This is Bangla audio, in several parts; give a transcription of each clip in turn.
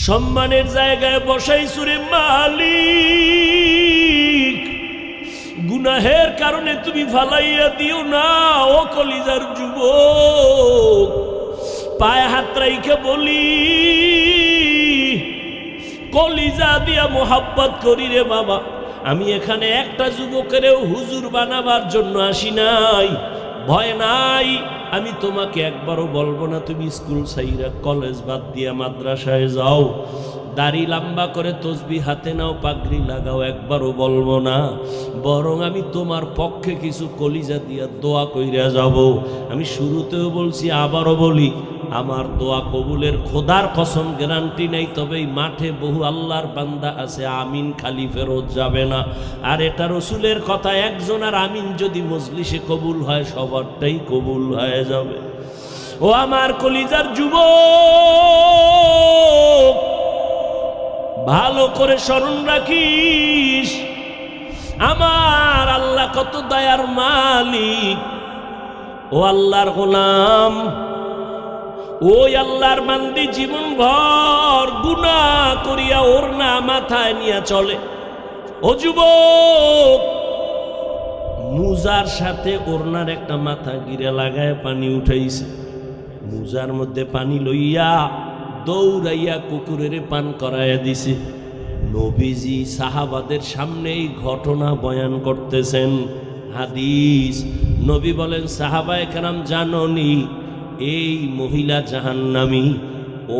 সম্মানের জায়গায় বসাইছো রে মালিক, গুনাহের কারণে তুমি ফালাইয়া দিও না। ও কলিজার যুবক, পায়ে হাত রাইখে বলি, কলিজা দিয়া মোহাব্বত করি রে বাবা। আমি এখানে একটা যুবকেরও হুজুর বানাবার জন্য আসি নাই, ভয় নাই। আমি তোমাকে একবারও বলবো না তুমি স্কুল ছাইরা কলেজ বাদ দিয়া মাদ্রাসায় যাও, দাড়ি লম্বা করে তসবিহ হাতে নাও, পাগড়ি লাগাও, একবারও বলবো না। বরং আমি তোমার পক্ষে কিছু কলিজা দিয়া দোয়া কইরা যাব। আমি শুরুতেও বলছি, আবারও বলি, আমার দোয়া কবুলের খোদার কসম গ্যারান্টি নেই, তবে এই মাঠে বহু আল্লাহর বান্দা আছে, আমিন খালি ফেরত যাবে না। আর এটা রসুলের কথা, একজন আর আমিন যদি মজলিসে কবুল হয়, সবারটাই কবুল হয়ে যাবে। ও আমার কলিজার যুবক, ভালো করে স্মরণ রাখিস, আমার আল্লাহ কত দয়ার মালিক। ও আল্লাহর গোলাম, ওই আল্লাহর বান্দি জীবন ভর গুনাহ করিয়া ওড়না মাথায় নিয়ে চলে। ও যুবক, মুজার সাথে ওড়নার একটা মাথা গিরে লাগায় পানি উঠাইছে, মুজার মধ্যে পানি লইয়া দৌড়াইয়া কুকুরের পান করাইয়া দিছে। নবীজি সাহাবাদের সামনে এই ঘটনা বয়ান করতেছেন। হাদিস, নবী বলেন, সাহাবায়ে কেরাম জাননি এই মহিলা জাহান্নামী,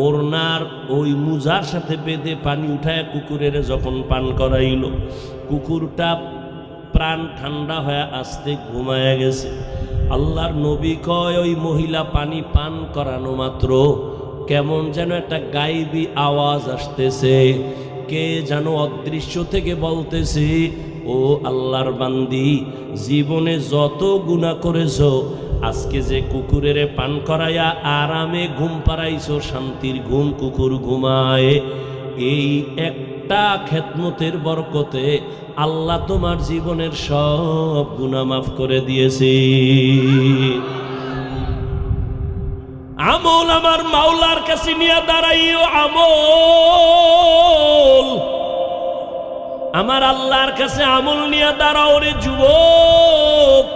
ওড়নার ওই মুজার সাথে বেঁধে পানি উঠায় কুকুরের যখন পান করাইল, কুকুরটা প্রাণ ঠান্ডা হয়ে আস্তে ঘুমায়া গেছে। আল্লাহর নবী কয়, ওই মহিলা পানি পান করানো মাত্র কেমন যেন একটা গায়েবী আওয়াজ আসতেছে, কে যেন অদৃশ্য থেকে বলতেছে, ও আল্লাহর বান্দি, জীবনে যত গুনাহ করেছো, আজকে যে কুকুরের পান করাইয়া আরামে ঘুম পাড়াইছো, শান্তির ঘুম কুকুর ঘুমায়, এই একটা খেদমতের বরকতে আল্লাহ তোমার জীবনের সব গুনাহ মাফ করে দিয়েছে। আমল আমার মাওলার কাছে নিয়ে দাঁড়াইও, আমল আমার আল্লাহর কাছে আমল নিয়ে দাঁড়াও রে যুবক।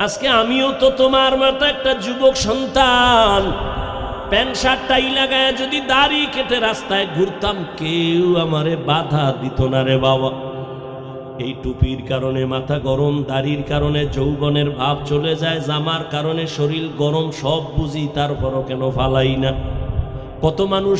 আজকে আমিও তো তোমার মতো একটা যুবক সন্তান, প্যান্ট শার্ট টাই লাগায় যদি দাড়ি কেটে রাস্তায় ঘুরতাম, কেউ আমারে বাধা দিত না রে বাবা। এই টুপির কারণে মাথা গরম, দাড়ির কারণে যৌবনের ভাব চলে যায়, জামার কারণে শরীর গরম, সব বুঝি, তারপরও কেন ফালাই না। কত মানুষ